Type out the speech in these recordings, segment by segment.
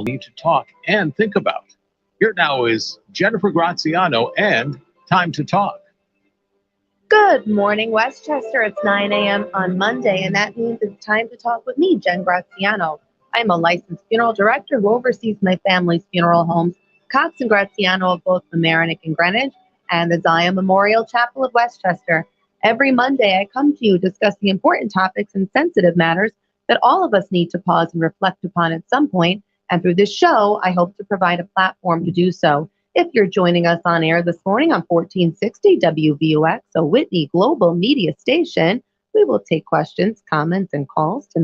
need to talk and think about. Here now is Jennifer Graziano and Time to Talk. Good morning, Westchester. It's 9 a.m. on Monday, and that means it's time to talk with me, Jen Graziano. I'm a licensed funeral director who oversees my family's funeral homes, Cox and Graziano of both Mamaroneck and Greenwich, and the Zion Memorial Chapel of Westchester. Every Monday, I come to you discussing important topics and sensitive matters that all of us need to pause and reflect upon at some point, and through this show, I hope to provide a platform to do so. If you're joining us on air this morning on 1460 WVOX, a Whitney Global Media Station, we will take questions, comments, and calls to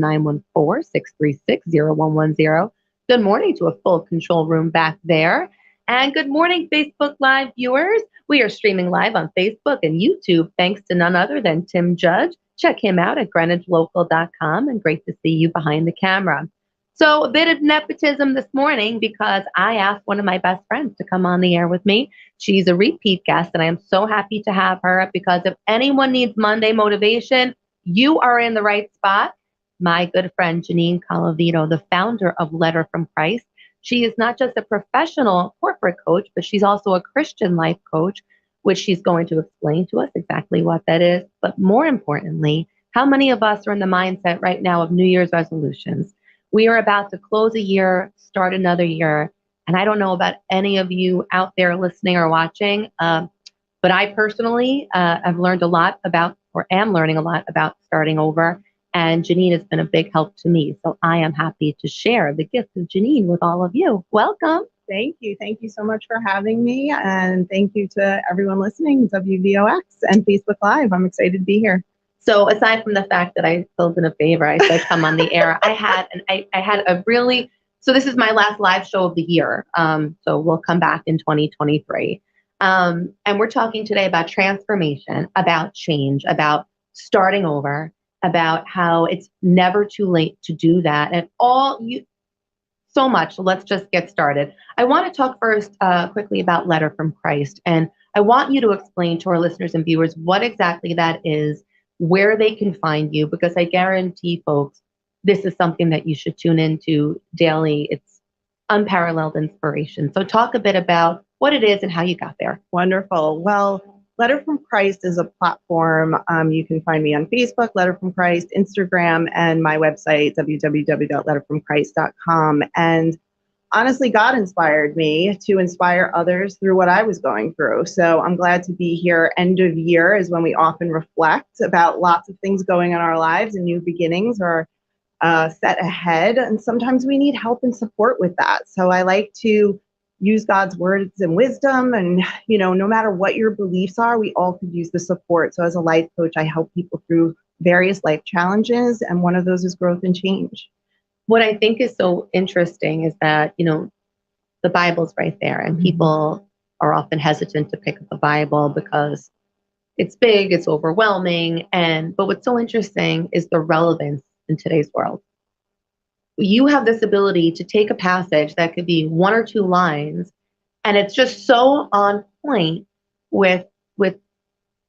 914-636-0110. Good morning to a full control room back there. And good morning, Facebook Live viewers. We are streaming live on Facebook and YouTube thanks to none other than Tim Judge. Check him out at GreenwichLocal.com, and great to see you behind the camera. So a bit of nepotism this morning because I asked one of my best friends to come on the air with me. She's a repeat guest, and I am so happy to have her because if anyone needs Monday motivation, you are in the right spot. My good friend, Jeanine Colavito, the founder of Letter from Christ. She is not just a professional corporate coach, but she's also a Christian life coach, which she's going to explain to us exactly what that is. But more importantly, how many of us are in the mindset right now of New Year's resolutions? We are about to close a year, start another year. And I don't know about any of you out there listening or watching, but I personally have learned a lot about, or am learning a lot about starting over. And Jeanine has been a big help to me. So I am happy to share the gift of Jeanine with all of you. Welcome. Thank you. Thank you so much for having me. And thank you to everyone listening, WVOX and Facebook Live. I'm excited to be here. So aside from the fact that I filled in a favor, I said come on the air. I had a really, so this is my last live show of the year. So we'll come back in 2023. And we're talking today about transformation, about change, about starting over, about how it's never too late to do that. And so much. So let's just get started. I want to talk first quickly about Letter from Christ. And I want you to explain to our listeners and viewers what exactly that is, where they can find you, because I guarantee folks, this is something that you should tune into daily. It's unparalleled inspiration. So talk a bit about what it is and how you got there. Wonderful. Well, Letter from Christ is a platform. You can find me on Facebook, Letter from Christ, Instagram, and my website, www.letterfromchrist.com. And honestly, God inspired me to inspire others through what I was going through. So I'm glad to be here. End of year is when we often reflect about lots of things going on in our lives, and new beginnings are set ahead. And sometimes we need help and support with that. So I like to use God's words and wisdom. And, no matter what your beliefs are, we all could use the support. So as a life coach, I help people through various life challenges. And one of those is growth and change. What I think is so interesting is that, the Bible's right there, and people are often hesitant to pick up the Bible because it's big, it's overwhelming. But what's so interesting is the relevance in today's world. You have this ability to take a passage that could be one or two lines, and it's just so on point with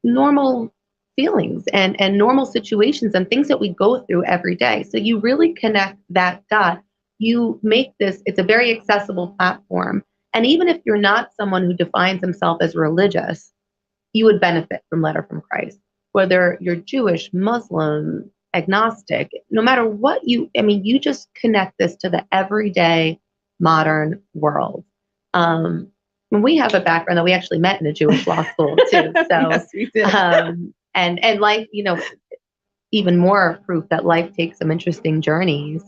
normal feelings and normal situations and things that we go through every day. So you really connect that dot. You make this, it's a very accessible platform. And even if you're not someone who defines himself as religious, you would benefit from Letter from Christ. Whether you're Jewish, Muslim, agnostic, no matter what you just connect this to the everyday modern world. And we have a background that we actually met in a Jewish law school too. So, yes, we did. And life, even more proof that life takes some interesting journeys,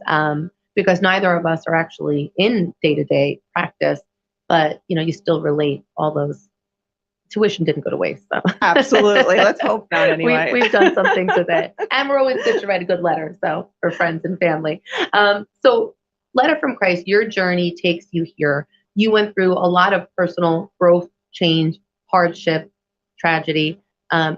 because neither of us are actually in day-to-day practice, but, you still relate. All those tuition didn't go to waste. So. Absolutely. Let's hope not anyway. We've done some things with it. And we're always good to write a good letter, so for friends and family. So Letter from Christ, your journey takes you here. You went through a lot of personal growth, change, hardship, tragedy.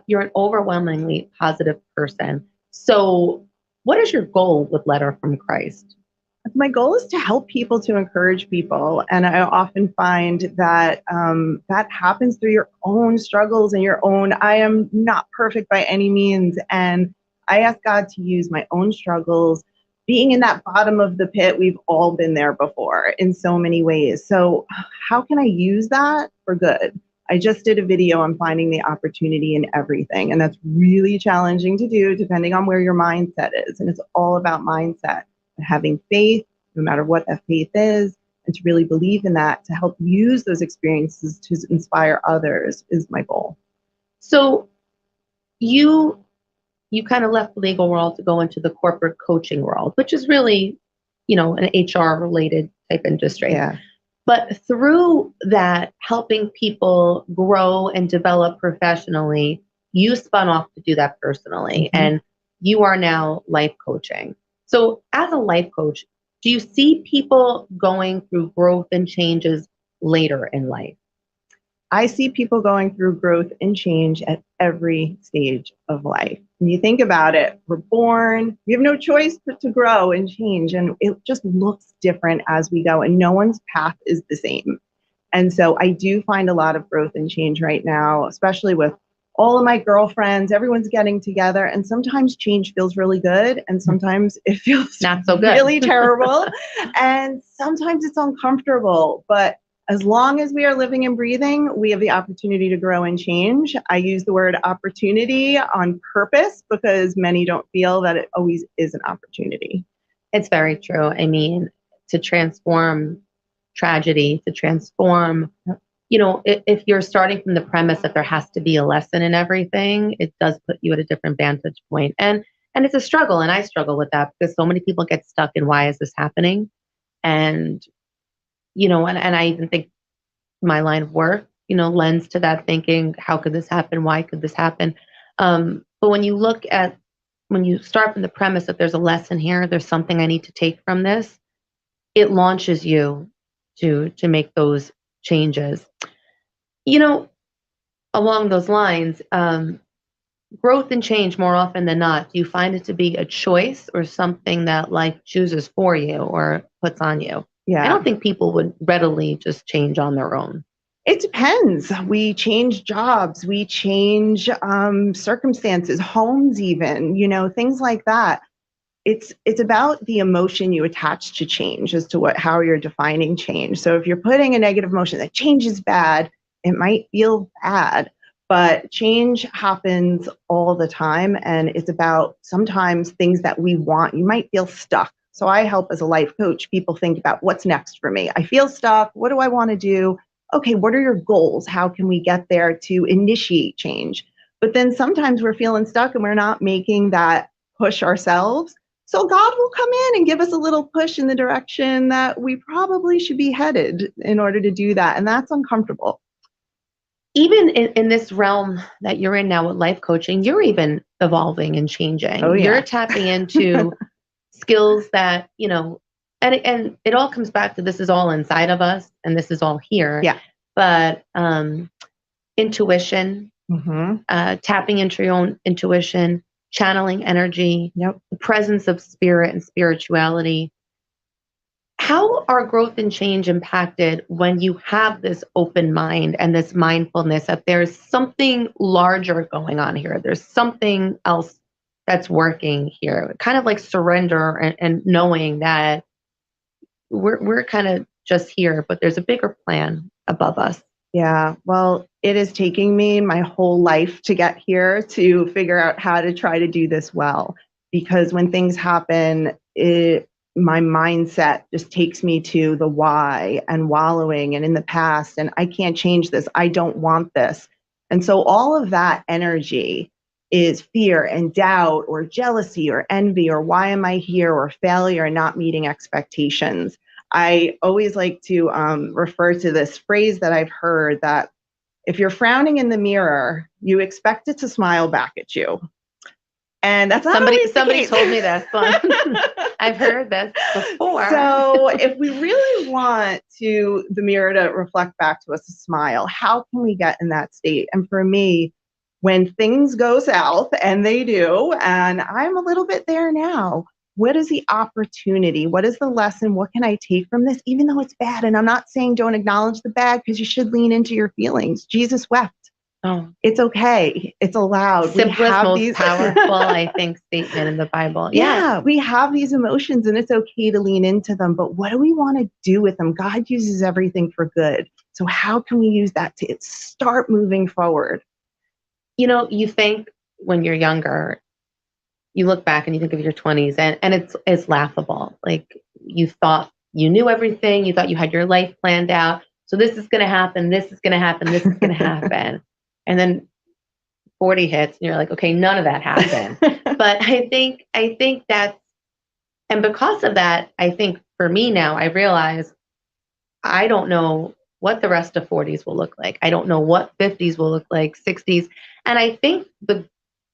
You're an overwhelmingly positive person. So what is your goal with Letter from Christ? My goal is to help people, to encourage people. And I often find that that happens through your own struggles and I am not perfect by any means. And I ask God to use my own struggles, being in that bottom of the pit, we've all been there before in so many ways. So how can I use that for good? I just did a video on finding the opportunity in everything. And that's really challenging to do depending on where your mindset is. And it's all about mindset and having faith, no matter what that faith is, and to really believe in that, to help use those experiences to inspire others is my goal. So you kind of left the legal world to go into the corporate coaching world, which is really, an HR related type industry. Yeah. But through that, helping people grow and develop professionally, you spun off to do that personally. Mm-hmm. And you are now life coaching. So as a life coach, do you see people going through growth and changes later in life? I see people going through growth and change at every stage of life. When you think about it, we're born, we have no choice but to grow and change, and it just looks different as we go, and no one's path is the same. And so I do find a lot of growth and change right now, especially with all of my girlfriends, everyone's getting together, and sometimes change feels really good, and sometimes it feels not so good, really terrible, and sometimes it's uncomfortable, but as long as we are living and breathing, we have the opportunity to grow and change. I use the word opportunity on purpose because many don't feel that it always is an opportunity. It's very true. I mean, to transform tragedy, to transform, if you're starting from the premise that there has to be a lesson in everything, it does put you at a different vantage point. And it's a struggle, and I struggle with that because so many people get stuck in why is this happening? And and I even think my line of work, lends to that thinking, how could this happen? Why could this happen? But when you start from the premise that there's a lesson here, there's something I need to take from this, it launches you to make those changes. Along those lines, growth and change more often than not, do you find it to be a choice or something that life chooses for you or puts on you? Yeah. I don't think people would readily just change on their own. It depends. We change jobs, we change circumstances, homes even, things like that. It's about the emotion you attach to change as to how you're defining change. So if you're putting a negative emotion that change is bad, it might feel bad, but change happens all the time. And it's about sometimes things that we want. You might feel stuck. So I help as a life coach people think about what's next for me. I feel stuck. What do I want to do? Okay, what are your goals? How can we get there to initiate change? But then sometimes we're feeling stuck and we're not making that push ourselves. So God will come in and give us a little push in the direction that we probably should be headed in order to do that. And that's uncomfortable. Even in this realm that you're in now with life coaching, you're even evolving and changing. Oh, yeah. You're tapping into skills that, and it all comes back to this is all inside of us and this is all here. Yeah. But intuition, tapping into your own intuition, channeling energy, the presence of spirit and spirituality. How are growth and change impacted when you have this open mind and this mindfulness that there's something larger going on here? There's something else that's working here. Kind of like surrender and knowing that we're kind of just here, but there's a bigger plan above us. Yeah, well, it is taking me my whole life to get here to figure out how to try to do this well. Because when things happen, my mindset just takes me to the why and wallowing and in the past, and I can't change this. I don't want this. And so all of that energy is fear and doubt or jealousy or envy or why am I here or failure and not meeting expectations. I always like to refer to this phrase that I've heard that if you're frowning in the mirror, you expect it to smile back at you. And that's somebody told me this, but I've heard this before. So if we really want the mirror to reflect back to us a smile, how can we get in that state? And for me, when things go south, and they do, and I'm a little bit there now, what is the opportunity? What is the lesson? What can I take from this, even though it's bad? And I'm not saying don't acknowledge the bad, because you should lean into your feelings. Jesus wept. Oh, It's okay. It's allowed. We simplest, have most these powerful, I think, statement in the Bible. Yeah, we have these emotions and it's okay to lean into them, but what do we want to do with them? God uses everything for good. So how can we use that to start moving forward? You know, you think when you're younger, you look back and you think of your 20s and it's laughable. Like you thought you knew everything, you thought you had your life planned out. So this is going to happen, this is going to happen, this is going to happen. And then 40 hits and you're like, okay, none of that happened. But I think that's, and because of that, I think for me now, I realize I don't know what the rest of 40s will look like. I don't know what 50s will look like, 60s. And I think the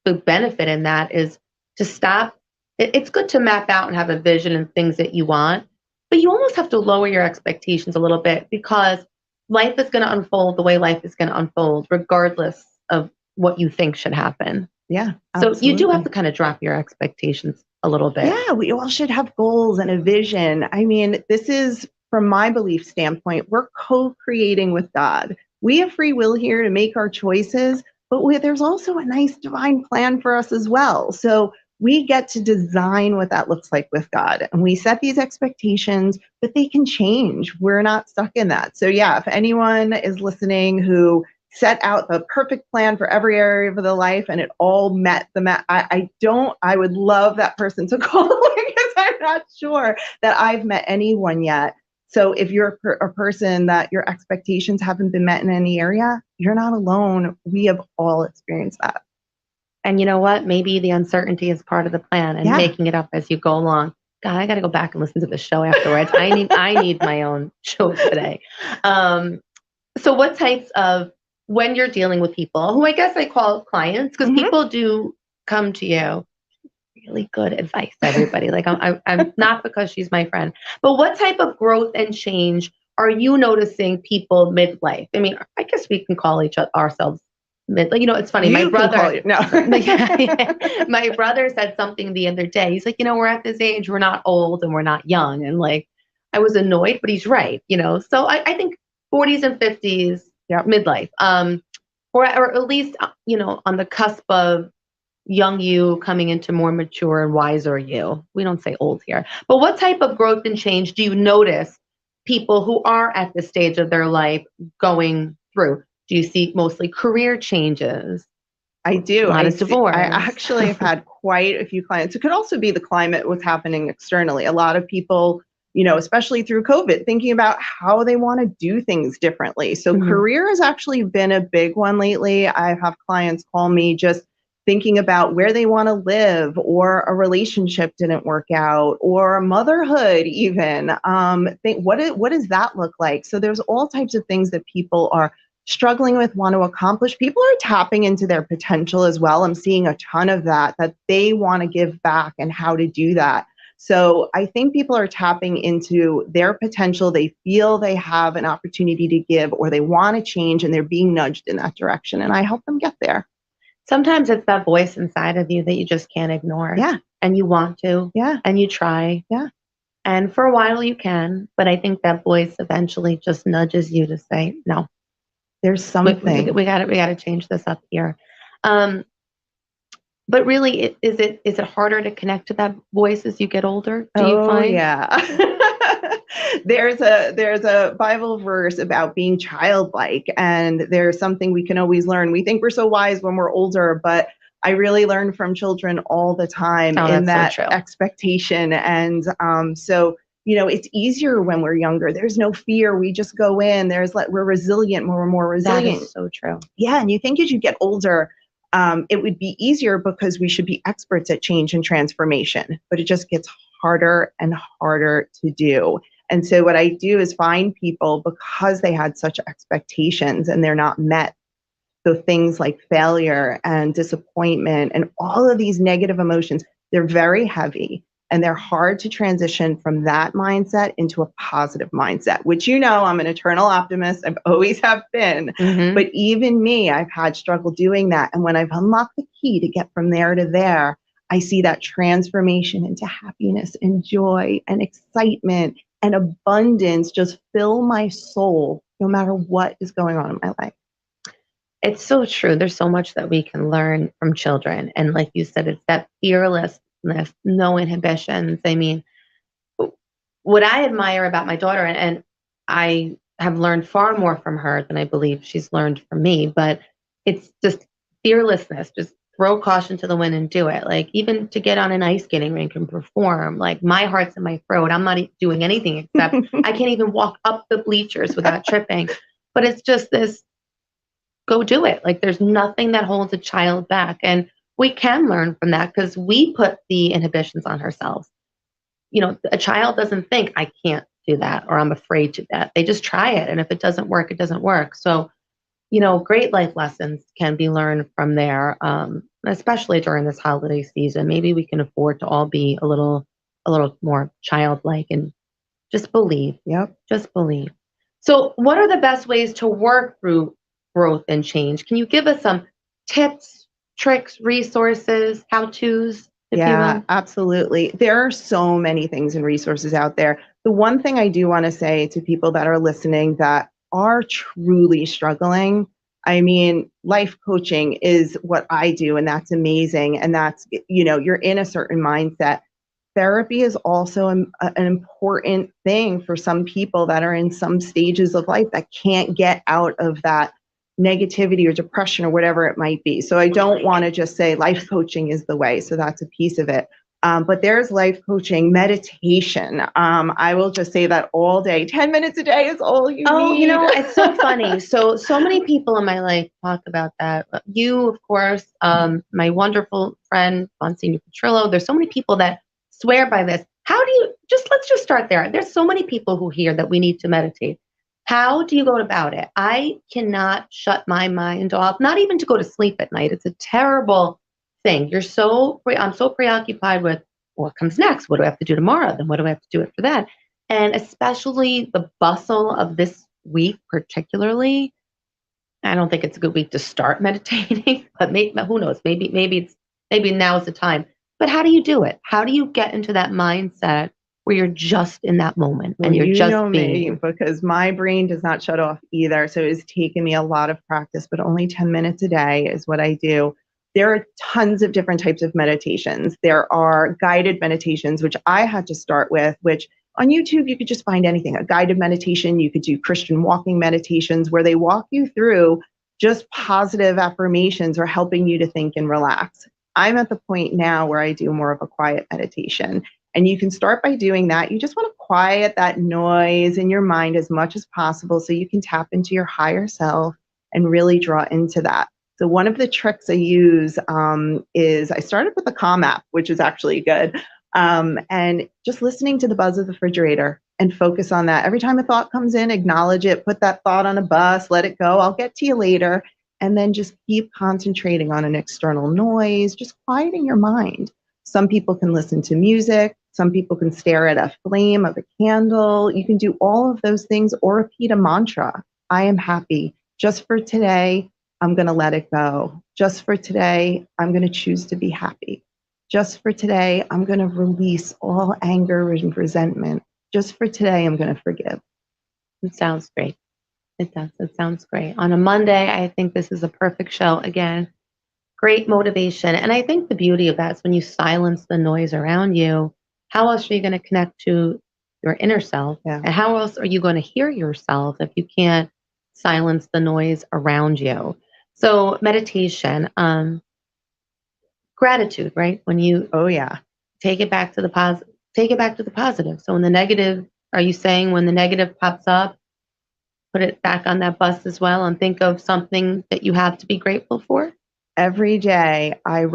benefit in that is to stop. It's good to map out and have a vision and things that you want, but you almost have to lower your expectations a little bit because life is going to unfold the way life is going to unfold, regardless of what you think should happen. Yeah, So absolutely. you do have to kind of drop your expectations a little bit. Yeah, we all should have goals and a vision. I mean, this is from my belief standpoint, we're co-creating with God. We have free will here to make our choices, but there's also a nice divine plan for us as well. So we get to design what that looks like with God. And we set these expectations, but they can change. We're not stuck in that. So yeah, if anyone is listening who set out the perfect plan for every area of their life and it all met I would love that person to call because I'm not sure that I've met anyone yet. So if you're a person that your expectations haven't been met in any area, you're not alone. We have all experienced that. And you know what? Maybe the uncertainty is part of the plan and making it up as you go along. God, I got to go back and listen to the show afterwards. I need my own show today. So what types of, when you're dealing with people who I guess I call clients, because people do come to you, really good advice, everybody. Like I'm not because she's my friend, but what type of growth and change are you noticing people midlife? I mean, I guess we can call ourselves mid. Like, you know, it's funny. My brother said something the other day. He's like, you know, we're at this age, we're not old and we're not young, and like I was annoyed, but he's right. You know, so I think 40s and 50s. Midlife, or at least, you know, on the cusp of young you coming into more mature and wiser you. We don't say old here, but what type of growth and change do you notice people who are at this stage of their life going through? Do you see mostly career changes? I do. A lot of divorce. I actually have had quite a few clients. It could also be the climate, what's happening externally. A lot of people, you know, especially through COVID, thinking about how they want to do things differently. So career has actually been a big one lately. I have clients call me just thinking about where they want to live, or a relationship didn't work out, or motherhood even. What does that look like? So there's all types of things that people are struggling with, want to accomplish. People are tapping into their potential as well. I'm seeing a ton of that they want to give back and how to do that. So I think people are tapping into their potential. They feel they have an opportunity to give, or they want to change, and they're being nudged in that direction. And I help them get there. Sometimes it's that voice inside of you that you just can't ignore. Yeah. And you want to. Yeah. And you try. Yeah. And for a while you can, but I think that voice eventually just nudges you to say, no, there's something. We got to change this up here. But really, is it harder to connect to that voice as you get older? Do you find? Yeah. There's a Bible verse about being childlike, and there's something we can always learn. We think we're so wise when we're older, but I really learn from children all the time in that expectation. And so, you know, it's easier when we're younger. There's no fear. We just go in. We're resilient. We're more resilient. That is so true. Yeah. And you think as you get older, it would be easier because we should be experts at change and transformation, but it just gets harder and harder to do. And so what I do is find people, because they had such expectations and they're not met. So things like failure and disappointment and all of these negative emotions, they're very heavy. And they're hard to transition from that mindset into a positive mindset, which, you know, I'm an eternal optimist. I've always have been. But even me, I've had struggle doing that. And when I've unlocked the key to get from there to there, I see that transformation into happiness and joy and excitement and abundance just fill my soul no matter what is going on in my life. It's so true. There's so much that we can learn from children. And like you said, it's that fearlessness, no inhibitions. I mean, what I admire about my daughter, and I have learned far more from her than I believe she's learned from me, but it's just fearlessness. Just throw caution to the wind and do it. Like even to get on an ice skating rink and perform, like my heart's in my throat. I'm not doing anything except I can't even walk up the bleachers without tripping. But it's just this go do it. Like there's nothing that holds a child back. And we can learn from that because we put the inhibitions on ourselves. You know, a child doesn't think I can't do that or I'm afraid to do that. They just try it. And if it doesn't work, it doesn't work. So, you know, great life lessons can be learned from there, especially during this holiday season. Maybe we can afford to all be a little more childlike and just believe. Yep. Just believe. So what are the best ways to work through growth and change? Can you give us some tips, tricks, resources, how-tos? Yeah, absolutely. There are so many things and resources out there. The one thing I do want to say to people that are listening that are truly struggling, I mean, life coaching is what I do, and that's amazing. And that's, you know, you're in a certain mindset. Therapy is also an important thing for some people that are in some stages of life that can't get out of that negativity or depression or whatever it might be. So I don't want to just say life coaching is the way. So that's a piece of it. But there's life coaching, meditation. I will just say that all day. 10 minutes a day is all you need. Oh, you know, it's so funny. So many people in my life talk about that. You, of course, my wonderful friend, Monsignor Petrillo. There's so many people that swear by this. How do you, let's just start there. There's so many people who hear that we need to meditate. How do you go about it? I cannot shut my mind off, not even to go to sleep at night. It's a terrible thing. I'm so preoccupied with what comes next. What do I have to do tomorrow? Then what do I have to do it for that? And especially the bustle of this week, particularly, I don't think it's a good week to start meditating, but who knows? Maybe now is the time. But how do you do it? How do you get into that mindset where you're just in that moment and you're just being? Me, because my brain does not shut off either. So it's taken me a lot of practice, but only 10 minutes a day is what I do. There are tons of different types of meditations. There are guided meditations, which I had to start with, which on YouTube, you could just find anything. A guided meditation, you could do Christian walking meditations where they walk you through just positive affirmations or helping you to think and relax. I'm at the point now where I do more of a quiet meditation. And you can start by doing that. You just want to quiet that noise in your mind as much as possible so you can tap into your higher self and really draw into that. So one of the tricks I use is I started with the Calm app, which is actually good. And just listening to the buzz of the refrigerator and focus on that. Every time a thought comes in, acknowledge it, put that thought on a bus, let it go. I'll get to you later. And then just keep concentrating on an external noise, just quieting your mind. Some people can listen to music. Some people can stare at a flame of a candle. You can do all of those things or repeat a mantra. I am happy. Just for today, I'm going to let it go. Just for today, I'm going to choose to be happy. Just for today, I'm going to release all anger and resentment. Just for today, I'm going to forgive. It sounds great. It does. It sounds great. On a Monday, I think this is a perfect show. Again, great motivation. And I think the beauty of that is when you silence the noise around you, how else are you going to connect to your inner self? Yeah. And how else are you going to hear yourself if you can't silence the noise around you? So meditation, gratitude, right? When you take it back to the positive, So when the negative, are you saying when the negative pops up, put it back on that bus as well and think of something that you have to be grateful for? Every day I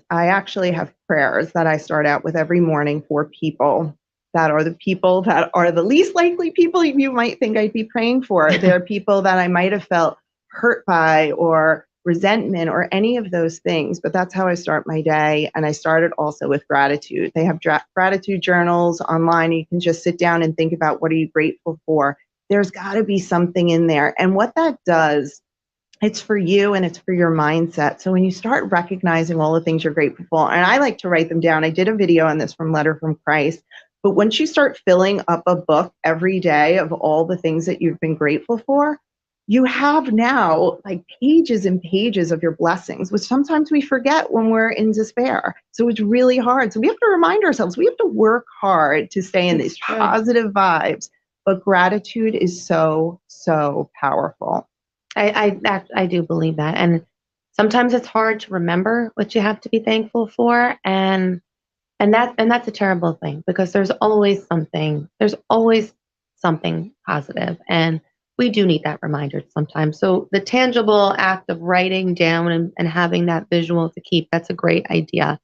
actually have prayers that I start out with every morning for people that are the least likely people you might think I'd be praying for. They're people that I might have felt hurt by or resentment or any of those things. But that's how I start my day. And I started also with gratitude. They have gratitude journals online. You can just sit down and think about what are you grateful for. There's got to be something in there. And what that does, it's for you and it's for your mindset. So when you start recognizing all the things you're grateful for, and I like to write them down. I did a video on this from Letter from Christ. But once you start filling up a book every day of all the things that you've been grateful for, you have now like pages and pages of your blessings, which sometimes we forget when we're in despair. So it's really hard. So we have to remind ourselves, we have to work hard to stay in these positive vibes. But gratitude is so, so powerful. I do believe that. And sometimes it's hard to remember what you have to be thankful for. And that's a terrible thing, because there's always something positive. And we do need that reminder sometimes. So the tangible act of writing down and having that visual to keep, that's a great idea.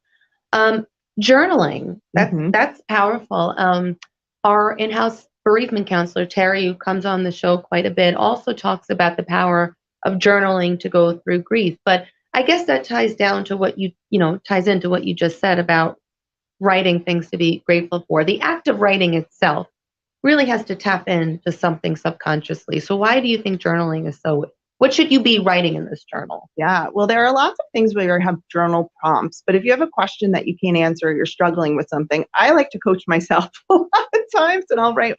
Journaling, that's powerful. Our in-house bereavement counselor, Terry, who comes on the show quite a bit, also talks about the power of journaling to go through grief. But I guess that ties down to what ties into what you just said about writing things to be grateful for. The act of writing itself really has to tap into something subconsciously. So why do you think journaling is what should you be writing in this journal? Yeah, well, there are lots of things where you have journal prompts, but if you have a question that you can't answer, you're struggling with something, I like to coach myself a lot of times, and I'll write,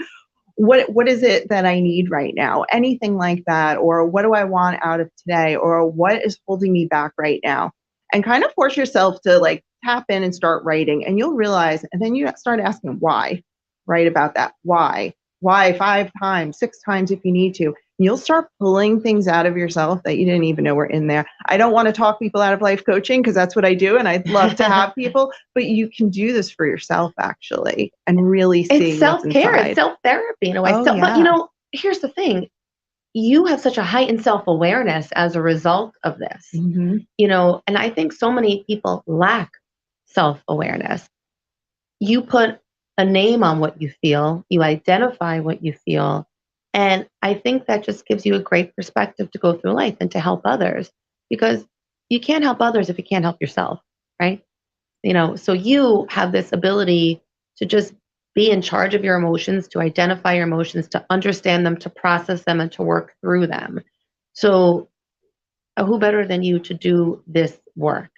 what is it that I need right now? Anything like that, or what do I want out of today, or what is holding me back right now? And kind of force yourself to like tap in and start writing, and you'll realize, and then you start asking why. Write about that. Why 5 times, 6 times if you need to. You'll start pulling things out of yourself that you didn't even know were in there. I don't want to talk people out of life coaching, because that's what I do, and I'd love to have people, but you can do this for yourself actually, and really see it's self-care, it's self-therapy in a way. But here's the thing. You have such a heightened self-awareness as a result of this. And I think so many people lack self-awareness. You put a name on what you feel, you identify what you feel. And I think that just gives you a great perspective to go through life and to help others, because you can't help others if you can't help yourself, right? So you have this ability to just be in charge of your emotions, to identify your emotions, to understand them, to process them, and to work through them. So who better than you to do this work?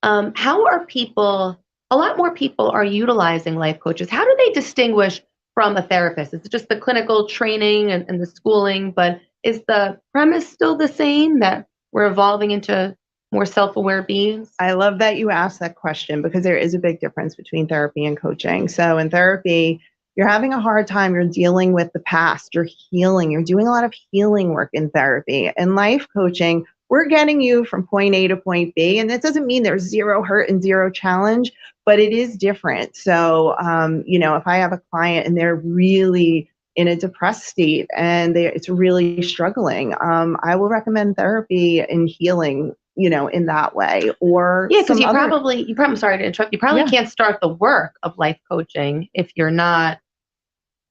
How are people, a lot more people are utilizing life coaches. How do they distinguish from a therapist? It's just the clinical training and the schooling, but is the premise still the same, that we're evolving into more self-aware beings? I love that you asked that question, because there is a big difference between therapy and coaching. So in therapy, you're having a hard time, you're dealing with the past, you're healing, you're doing a lot of healing work in therapy. In life coaching, we're getting you from point A to point B. And that doesn't mean there's zero hurt and zero challenge, but it is different. So, if I have a client and they're really in a depressed state and it's really struggling, I will recommend therapy and healing, in that way. Or because you probably, sorry to interrupt, you probably can't start the work of life coaching if you're not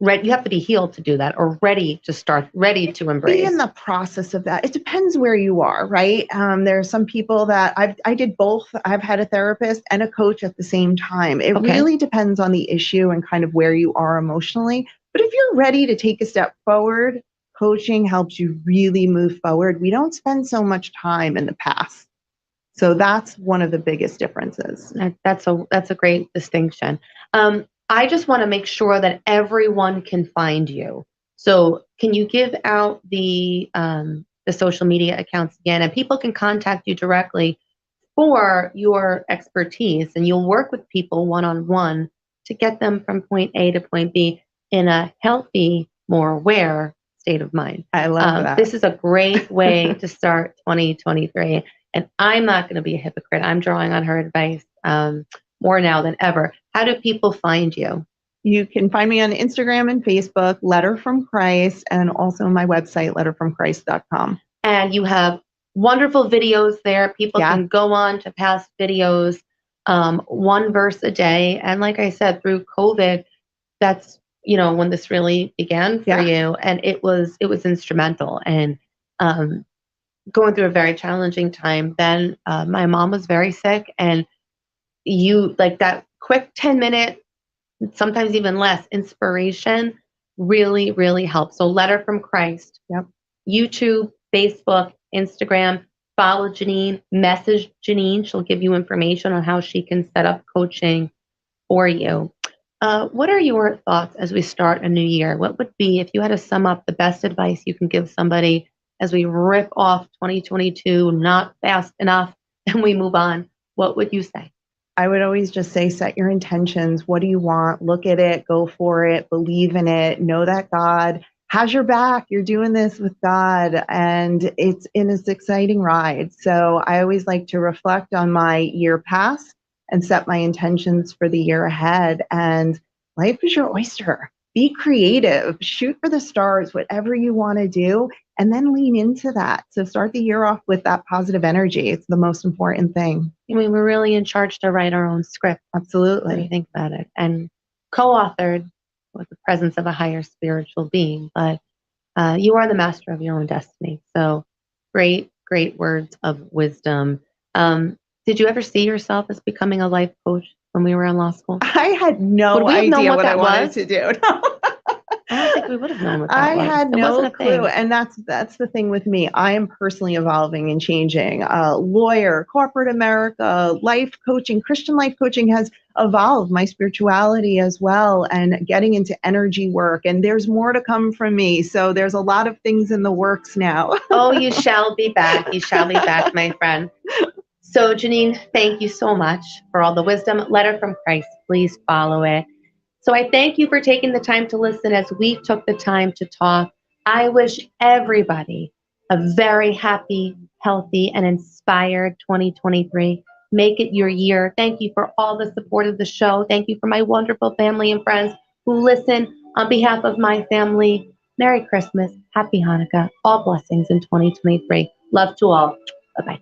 ready. You have to be healed to do that, or ready to embrace. Be in the process of that. It depends where you are, right? There are some people that I did both. I've had a therapist and a coach at the same time. It really depends on the issue and kind of where you are emotionally. But if you're ready to take a step forward, coaching helps you really move forward. We don't spend so much time in the past. So that's one of the biggest differences. That's a great distinction. I just want to make sure that everyone can find you. So can you give out the social media accounts again, and people can contact you directly for your expertise, and you'll work with people one-on-one to get them from point A to point B in a healthy, more aware state of mind. I love that. This is a great way to start 2023. And I'm not going to be a hypocrite. I'm drawing on her advice more now than ever. How do people find you? You can find me on Instagram and Facebook, Letter from Christ, and also my website, letterfromchrist.com. And you have wonderful videos there. People can go on to past videos, 1 verse a day. And like I said, through COVID, that's, when this really began for you. And it was instrumental. And going through a very challenging time. Then my mom was very sick, and you, like, that quick 10-minute, sometimes even less, inspiration really, really helps. So Letter from Christ, YouTube, Facebook, Instagram, follow Jeanine, message Jeanine. She'll give you information on how she can set up coaching for you. What are your thoughts as we start a new year? What would be, if you had to sum up the best advice you can give somebody as we rip off 2022, not fast enough, and we move on, what would you say? I would always just say, set your intentions. What do you want? Look at it, go for it, believe in it, know that God has your back. You're doing this with God, and it's exciting ride. So I always like to reflect on my year past and set my intentions for the year ahead. And life is your oyster. Be creative, shoot for the stars, whatever you want to do, and then lean into that. So start the year off with that positive energy. It's the most important thing. I mean, we're really in charge to write our own script. Absolutely. When you think about it. And co-authored with the presence of a higher spiritual being. But you are the master of your own destiny. So great, great words of wisdom. Did you ever see yourself as becoming a life coach when we were in law school? I had no idea what I wanted to do. I don't think we would have known what that was. I had no clue. And that's the thing with me. I am personally evolving and changing. Lawyer, corporate America, life coaching, Christian life coaching has evolved my spirituality as well, and getting into energy work. And there's more to come from me. So there's a lot of things in the works now. Oh, you shall be back. You shall be back, my friend. So Jeanine, thank you so much for all the wisdom. Letter from Christ. Please follow it. So I thank you for taking the time to listen as we took the time to talk. I wish everybody a very happy, healthy, and inspired 2023. Make it your year. Thank you for all the support of the show. Thank you for my wonderful family and friends who listen. On behalf of my family, Merry Christmas, Happy Hanukkah, all blessings in 2023. Love to all. Bye-bye.